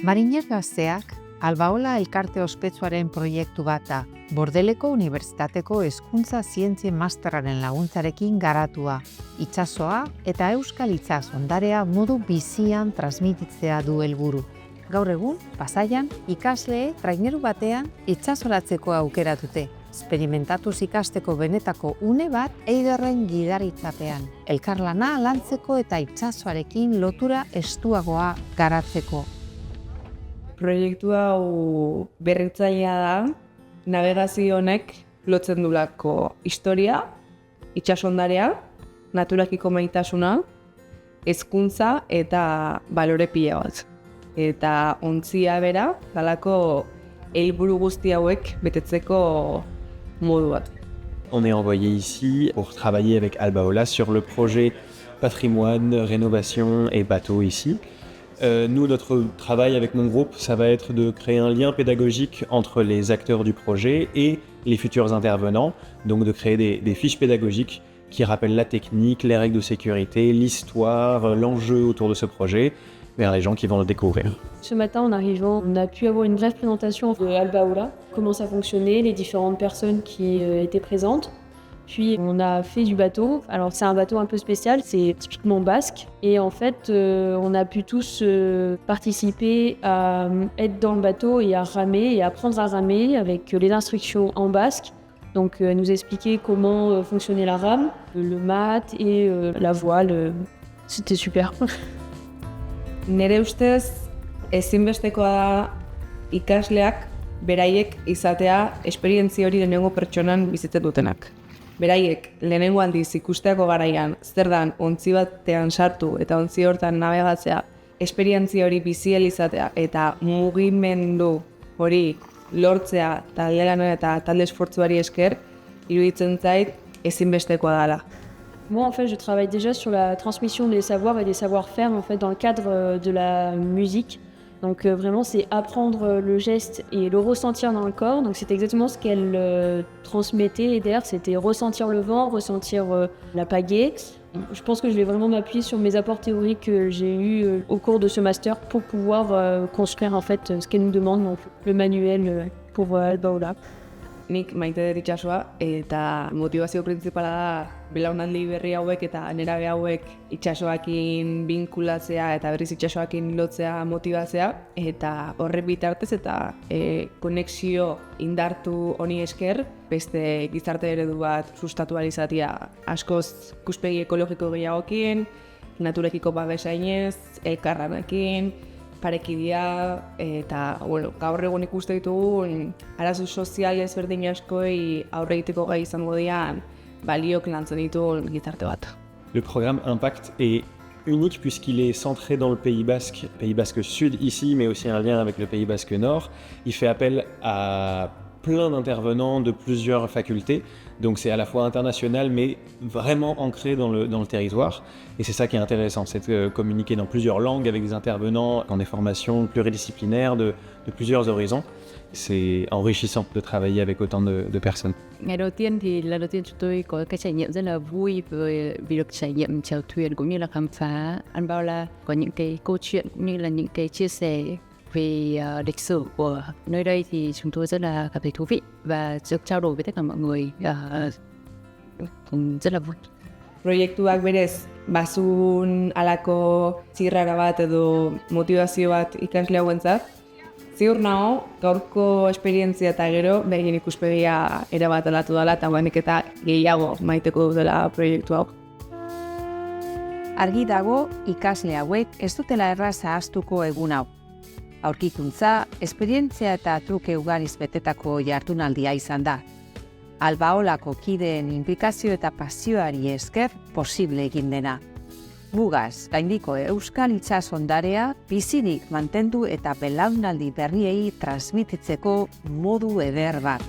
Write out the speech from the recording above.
Mariner gazteak Albaola elkarte ospetsuaren proiektu bat da, Bordeleko Unibertsitateko Hezkuntza Zientzien Masterraren laguntzarekin garatua, itsasoa eta euskal itsas ondarea modu bizian transmititzea du helburu. Gaur egun, Pasaian, ikasleek traineru batean itsasoratzeko aukeratute. Esperimentatuz ikasteko benetako une bat Eiderren gidaritzapean, elkarlana lantzeko eta itsasoarekin lotura estuagoa garatzeko. Proiektu hau berritzailea da, navegazio honek lotzen dulako historia, itsasondarea, naturakiko maitasuna, hezkuntza eta balore pila bat. Eta ontzia bera, dalako helburu guzti hauek betetzeko modu bat. On est envoyé ici pour travailler avec Albaola sur le projet patrimoine, rénovation et bateau ici. Nous, notre travail avec mon groupe, ça va être de créer un lien pédagogique entre les acteurs du projet et les futurs intervenants, donc de créer des fiches pédagogiques qui rappellent la technique, les règles de sécurité, l'histoire, l'enjeu autour de ce projet, vers les gens qui vont le découvrir. Ce matin, en arrivant, on a pu avoir une brève présentation de Albaola, comment ça fonctionnait, les différentes personnes qui étaient présentes. Puis on a fait du bateau. Alors c'est un bateau un peu spécial, c'est typiquement basque. Et en fait, on a pu tous participer à être dans le bateau et à ramer et apprendre à ramer avec les instructions en basque. Donc nous expliquer comment fonctionnait la rame, le mat et la voile. C'était super. Nere ustez, ezinbestekoa da ikasleak beraiek izatea esperientzia hori lehenengo pertsonan bizitzen dutenak. Beraiek lehenengo aldiz ikusteako garaian zer dan ontzi batean sartu eta ontzi hortan navegatzea, esperientzia hori biziel izatea eta mugimendu hori lortzea talde lana eta talde esfortzuari esker, iruditzen zait ezinbestekoa dela. Moi, en fait, je travaille déjà sur la transmission des savoirs et des savoir-faire en fait, dans le cadre de la musique. Donc vraiment, c'est apprendre le geste et le ressentir dans le corps. Donc c'est exactement ce qu'elle transmettait. Et d'ailleurs, c'était ressentir le vent, ressentir la pagaie. Je pense que je vais vraiment m'appuyer sur mes apports théoriques que j'ai eus au cours de ce master pour pouvoir construire en fait ce qu'elle nous demande, donc le manuel pour Albaola. Nik maite dut itsasoa eta motivazio printzipala da belaunaldi berri hauek eta nerabe hauek itsasoakin binkulatzea eta berriz itsasoakin lotzea motibatzea eta horren bitartez eta konexio indartu honi esker beste gizarte eredu bat sustatu ahal izatea askoz ikuspegi ekologiko gehiagokin, naturekiko babesainez, elkarranakin, parekidia eta gaur egun ikuste ditugu arazo sozial ezberdin askoi aurre egiteko gai izango dian baliok lantzen ditu gizarte bat. Le programme Impact est unique puisqu'il est centré dans le Pays Basque Sud ici, mais aussi un lien avec le Pays Basque Nord. Il fait appel à plein d'intervenants de plusieurs facultés, donc c'est à la fois international mais vraiment ancré dans le territoire et c'est ça qui est intéressant, c'est de communiquer dans plusieurs langues avec des intervenants dans des formations pluridisciplinaires de plusieurs horizons. C'est enrichissant de travailler avec autant de personnes. Ngày đầu tiên thì lần đầu tiên chúng tôi có cái trải nghiệm rất là vui vì được trải nghiệm chèo thuyền cũng như là khám phá Albaola, có những cái câu chuyện cũng như là những cái chia sẻ về lịch sử của nơi đây thì chúng tôi rất là cảm thấy thú vị và được trao đổi với tất cả mọi người rất là vui. Proiektuak berez bazun alako zirrara bat edo motivazio bat ikasle hauentzat, ziur nago gaurko esperientzia eta gero begin ikuspegia erabat aldatu dela eta guanik eta gehiago maiteko dutela proiektu hau. Argi dago ikasle hauek ez dutela erraz ahaztuko egun hau. Aurkikuntza, esperientzia eta truke ugariz betetako jardunaldia izan da. Albaolako kideen inplikazio eta pasioari esker posible egin dena. Mugaz, gaindiko euskal itsas ondarea bizirik mantendu eta belaunaldi berriei transmititzeko modu eder bat.